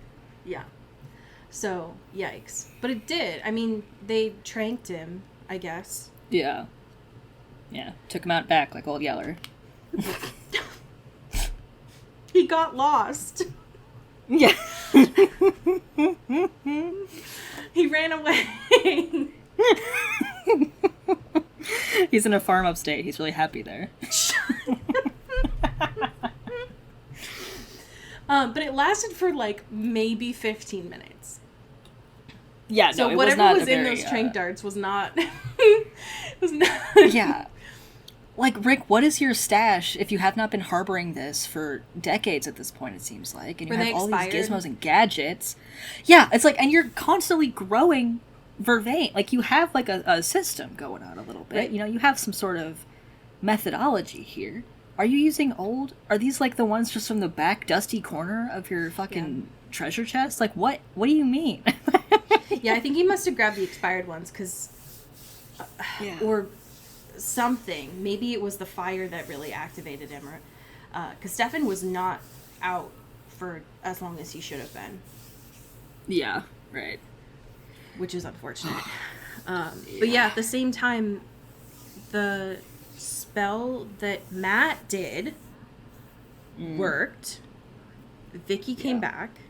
Yeah. So, yikes. But it did. I mean, they tranked him, I guess. Yeah. Yeah. Took him out back like Old Yeller. He got lost. Yeah. He ran away. He's in a farm upstate. He's really happy there. But it lasted for like maybe 15 minutes. Yeah, so no, it whatever was was in those trank darts was not. was not. Yeah. Like, Rick, what is your stash if you have not been harboring this for decades at this point, it seems like? And you have all these gizmos and gadgets. Yeah, it's like, and you're constantly growing vervain. Like, you have, like, a system going on a little bit. Right. You know, you have some sort of methodology here. Are you using old? Are these, like, the ones just from the back dusty corner of your fucking treasure chest? Like, what do you mean? Yeah, I think he must have grabbed the expired ones, because... or... something. Maybe it was the fire that really activated him, because Stefan was not out for as long as he should have been. Yeah, right. Which is unfortunate. But yeah, at the same time, the spell that Matt did worked. Vicky came back,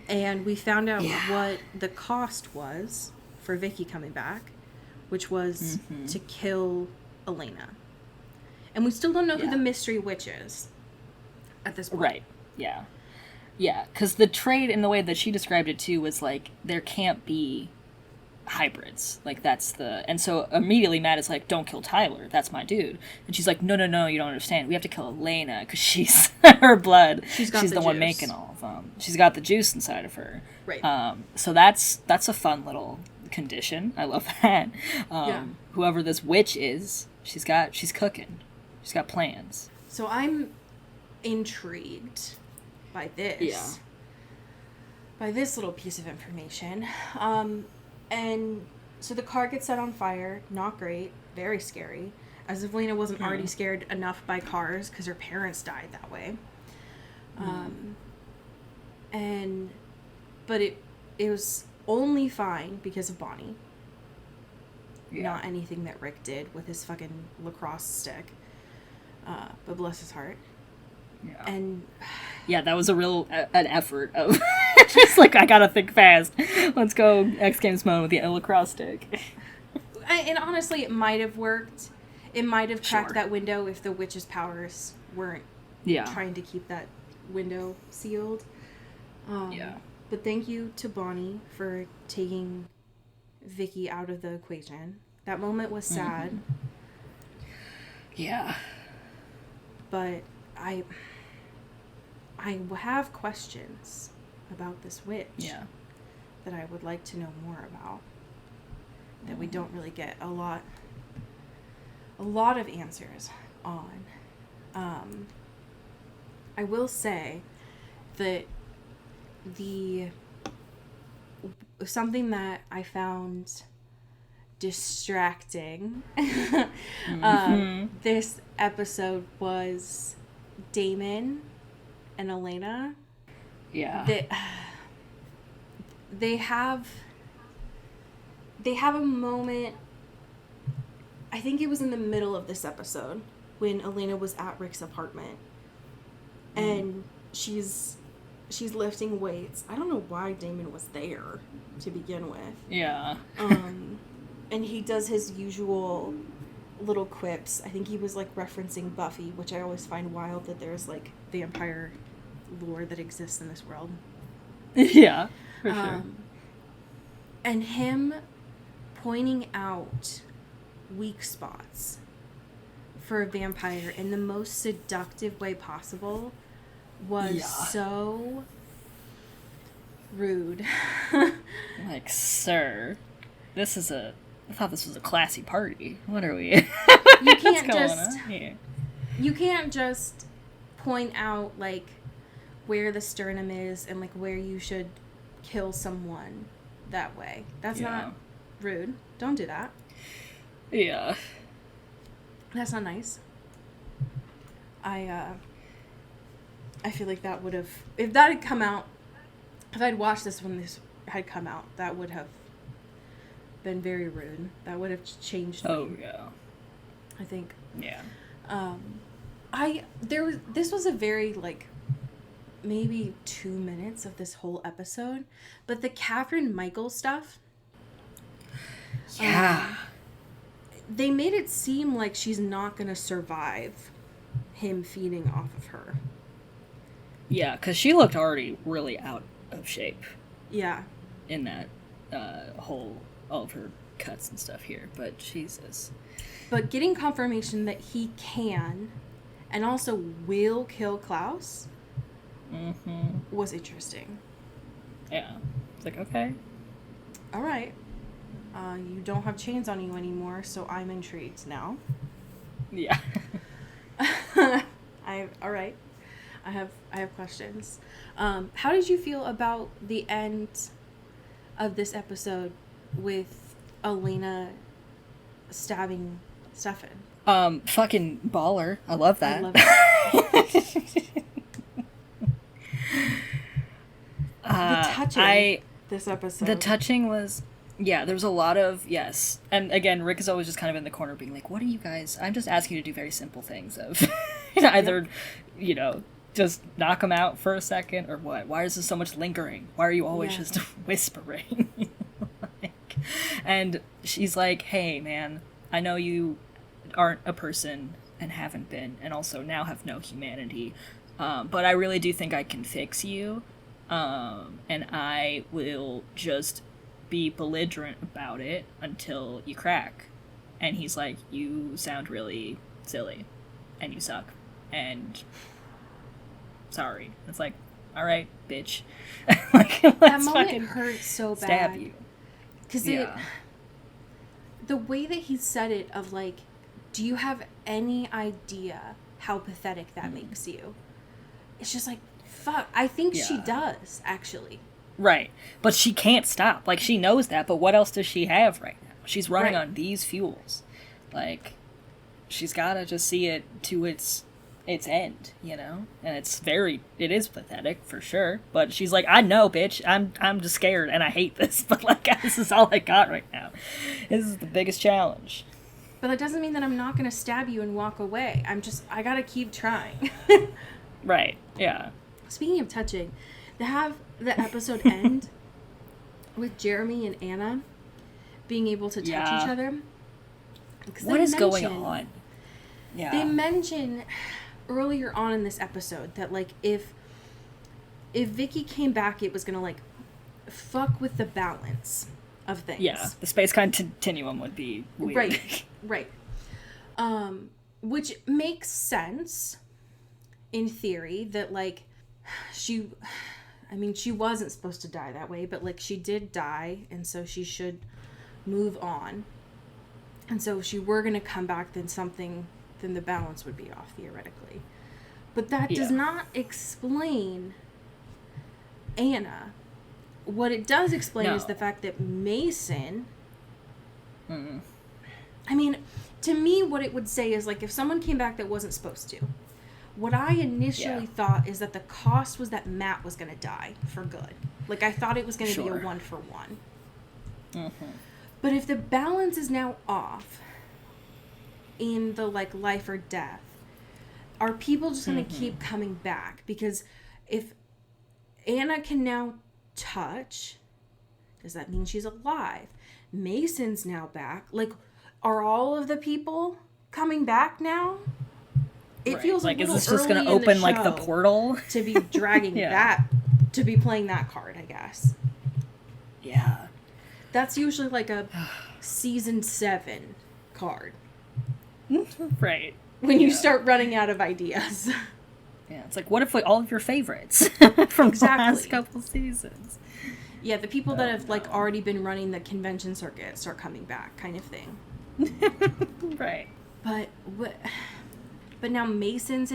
and we found out what the cost was for Vicky coming back, which was to kill Elena. And we still don't know who the mystery witch is at this point. Right, yeah. Yeah, because the trade, in the way that she described it, too, was like, there can't be hybrids. Like, that's the... And so immediately Matt is like, don't kill Tyler, that's my dude. And she's like, no, you don't understand. We have to kill Elena, because she's... her blood. She's the one making all of them. She's got the juice inside of her. Right. So that's a fun little... condition. I love that. Whoever this witch is, she's cooking. She's got plans. So I'm intrigued by this. Yeah. By this little piece of information. And so the car gets set on fire. Not great. Very scary. As if Lena wasn't already scared enough by cars because her parents died that way. But it was only fine because of Bonnie. Not anything that Rick did with his fucking lacrosse stick. But bless his heart. Yeah. And yeah, that was a real an effort of just like, I gotta think fast. Let's go X Games mode with the lacrosse stick. And honestly, it might have worked. It might have cracked that window if the witch's powers weren't trying to keep that window sealed. But thank you to Bonnie for taking Vicky out of the equation. That moment was sad. Yeah. But I have questions about this witch. Yeah. That I would like to know more about. That we don't really get a lot of answers on. I will say that something that I found distracting this episode was Damon and Elena. Yeah. They have a moment, I think it was in the middle of this episode, when Elena was at Rick's apartment. And she's lifting weights. I don't know why Damon was there to begin with. Yeah. And he does his usual little quips. I think he was like referencing Buffy, which I always find wild that there's like vampire lore that exists in this world. Yeah, for sure. And him pointing out weak spots for a vampire in the most seductive way possible was so rude. Like, sir, I thought this was a classy party. What are we? You can't just point out like where the sternum is and like where you should kill someone that way. That's Yeah. not rude. Don't do that. Yeah. That's not nice. I feel like that would have, if that had come out, if I'd watched this when this had come out, that would have been very rude. That would have changed me. Oh, yeah. I think. Yeah. This was a very, like, maybe 2 minutes of this whole episode, but the Catherine Michael stuff. Yeah. They made it seem like she's not going to survive him feeding off of her. Yeah, because she looked already really out of shape. Yeah. In that whole, all of her cuts and stuff here, but Jesus. But getting confirmation that he can and also will kill Klaus was interesting. Yeah. It's like, okay. All right. You don't have chains on you anymore, so I'm intrigued now. Yeah. All right. I have questions. How did you feel about the end of this episode with Elena stabbing Stefan? Fucking baller. I love that. I love it. The touching this episode. The touching was, yeah, there was a lot of, yes. And again, Rick is always just kind of in the corner being like, what are you guys, I'm just asking you to do very simple things of either, you know, just knock them out for a second or what? Why is there so much lingering? Why are you always just whispering? And she's like, hey, man, I know you aren't a person and haven't been, and also now have no humanity, but I really do think I can fix you, and I will just be belligerent about it until you crack. And he's like, you sound really silly, and you suck, and sorry. It's like, all right, bitch. Like, that moment hurt so bad. Stab you. Because the way that he said it of like, do you have any idea how pathetic that makes you? It's just like, fuck. I think she does, actually. Right. But she can't stop. Like, she knows that, but what else does she have right now? She's running on these fuels. Like, she's gotta just see it to its end, you know? And it is pathetic, for sure. But she's like, I know, bitch. I'm just scared, and I hate this, but, like, this is all I got right now. This is the biggest challenge. But that doesn't mean that I'm not gonna stab you and walk away. I gotta keep trying. Right, yeah. Speaking of touching, to have the episode end with Jeremy and Anna being able to touch each other. What is going on? Yeah. They mention earlier on in this episode that, like, if Vicky came back, it was gonna, like, fuck with the balance of things. Yeah, the space continuum would be weird. Right. Which makes sense in theory that, like, she wasn't supposed to die that way, but, like, she did die, and so she should move on. And so if she were going to come back, then the balance would be off, theoretically. But that does not explain Anna. What it does explain is the fact that Mason... I mean, to me, what it would say is, like, if someone came back that wasn't supposed to, what I initially thought is that the cost was that Matt was going to die for good. Like, I thought it was going to be a 1-for-1. But if the balance is now off in the, like, life or death, are people just going to keep coming back? Because if Anna can now touch, does that mean she's alive? Mason's now back. Like, are all of the people coming back now? It feels like, is this just going to open, like, the portal? To be dragging to be playing that card, I guess. Yeah. That's usually, like, a season 7 card. Right. When you start running out of ideas. Yeah, it's like, what if, like, all of your favorites from the last couple seasons? Yeah, the people that have, like, already been running the convention circuit start coming back, kind of thing. Right. But now Mason's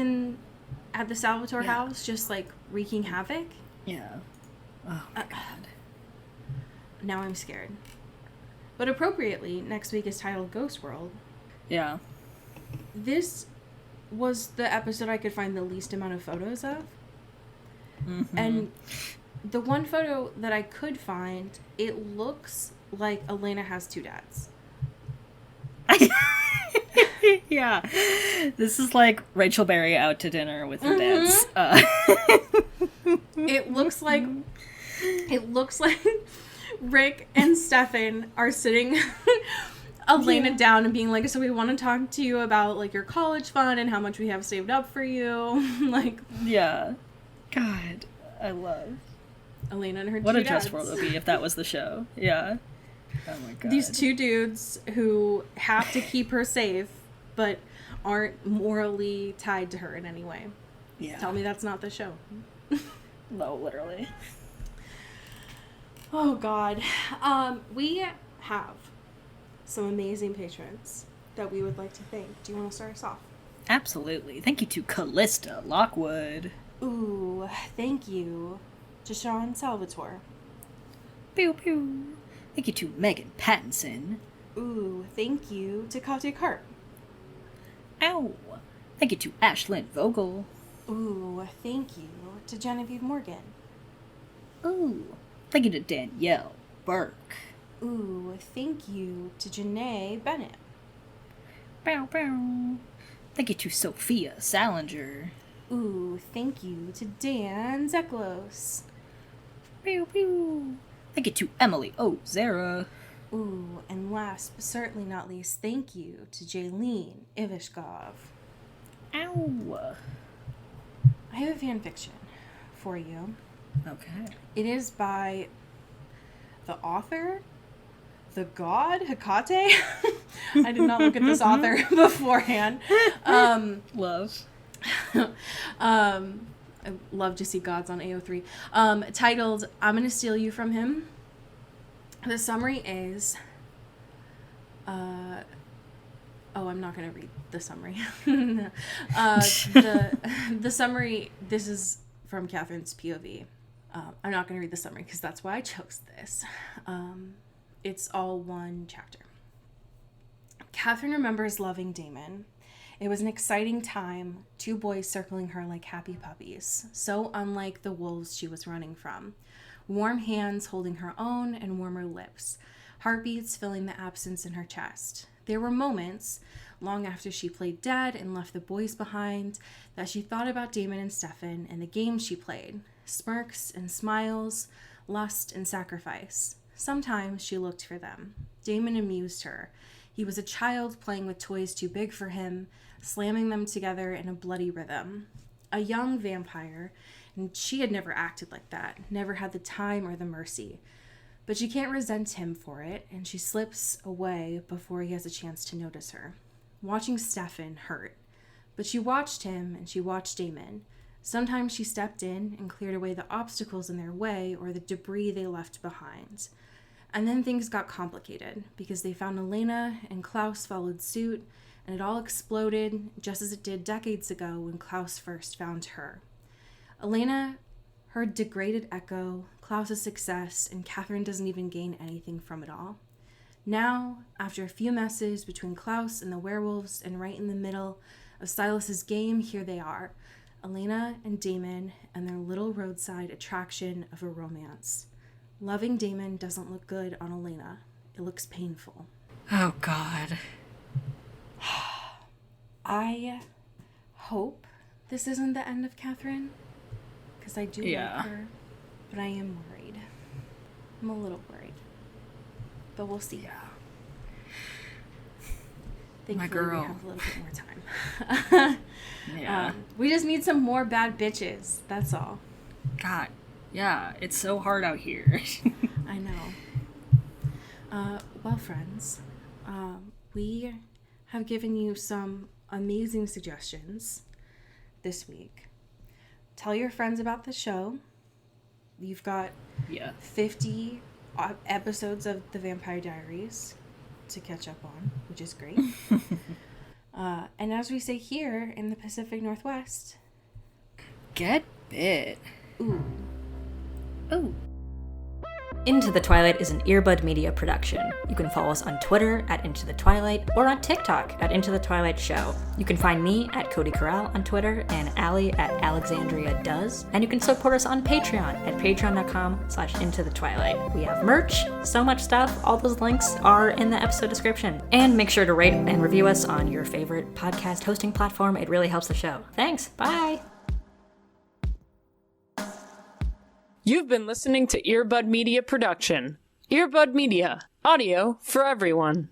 at the Salvatore house, just, like, wreaking havoc. Yeah. Oh, my God. now I'm scared. But appropriately, next week is titled Ghost World. Yeah. This was the episode I could find the least amount of photos of. Mm-hmm. And the one photo that I could find, it looks like Elena has two dads. Yeah. This is like Rachel Berry out to dinner with her dads. It looks like Rick and Stefan are sitting Elena down and being like, so we want to talk to you about like your college fund and how much we have saved up for you. Like, yeah. God, I love Elena and her what two a dads. Just World would be if that was the show. Yeah. Oh my god. These two dudes who have to keep her safe but aren't morally tied to her in any way. Yeah. Tell me that's not the show. No, literally. Oh god. We have some amazing patrons that we would like to thank. Do you want to start us off? Absolutely. Thank you to Callista Lockwood. Ooh, thank you to Sean Salvatore. Pew pew. Thank you to Megan Pattinson. Ooh, thank you to Kate Carp. Ow. Thank you to Ashlyn Vogel. Ooh, thank you to Genevieve Morgan. Ooh. Thank you to Danielle Burke. Ooh, thank you to Janae Bennett. Bow bow. Thank you to Sophia Salinger. Ooh, thank you to Dan Zeklos. Pew pew. Thank you to Emily Ozera. Ooh, and last but certainly not least, thank you to Jaylene Ivishkov. Ow. I have a fan fiction for you. Okay. It is by the author, the god Hecate. I did not look at this author beforehand. Love. I love to see gods on AO3. Titled, I'm Gonna Steal You From Him. The summary is... I'm not going to read the summary. The summary, this is from Catherine's POV. I'm not going to read the summary because that's why I chose this. It's all one chapter. Catherine remembers loving Damon. It was an exciting time, two boys circling her like happy puppies, so unlike the wolves she was running from. Warm hands holding her own and warmer lips, heartbeats filling the absence in her chest. There were moments, long after she played dead and left the boys behind, that she thought about Damon and Stefan and the games she played. Smirks and smiles, lust and sacrifice. Sometimes she looked for them. Damon amused her. He was a child playing with toys too big for him, slamming them together in a bloody rhythm. A young vampire, and she had never acted like that, never had the time or the mercy. But she can't resent him for it, and she slips away before he has a chance to notice her. Watching Stefan hurt. But she watched him, and she watched Damon. Sometimes she stepped in and cleared away the obstacles in their way or the debris they left behind. And then things got complicated, because they found Elena, and Klaus followed suit, and it all exploded just as it did decades ago when Klaus first found her. Elena, her degraded echo, Klaus's success, and Catherine doesn't even gain anything from it all. Now, after a few messes between Klaus and the werewolves and right in the middle of Silas's game, here they are, Elena and Damon and their little roadside attraction of a romance. Loving Damon doesn't look good on Elena. It looks painful. Oh, God. I hope this isn't the end of Catherine, because I do like her, but I am worried. I'm a little worried. But we'll see. Yeah. Thankfully, my girl. We have a little bit more time. Yeah. We just need some more bad bitches. That's all. God. Yeah, it's so hard out here. I know. Well, friends, we have given you some amazing suggestions this week. Tell your friends about the show. You've got 50 episodes of the Vampire Diaries to catch up on, which is great. And as we say here in the Pacific Northwest, get bit. Ooh. Ooh. Into the Twilight is an Earbud Media production. You can follow us on Twitter at Into the Twilight or on TikTok at Into the Twilight Show. You can find me at Cody Corral on Twitter and Allie at Alexandria Does. And you can support us on Patreon at patreon.com/Into the Twilight. We have merch, so much stuff. All those links are in the episode description. And make sure to rate and review us on your favorite podcast hosting platform. It really helps the show. Thanks. Bye. You've been listening to Earbud Media Production. Earbud Media, audio for everyone.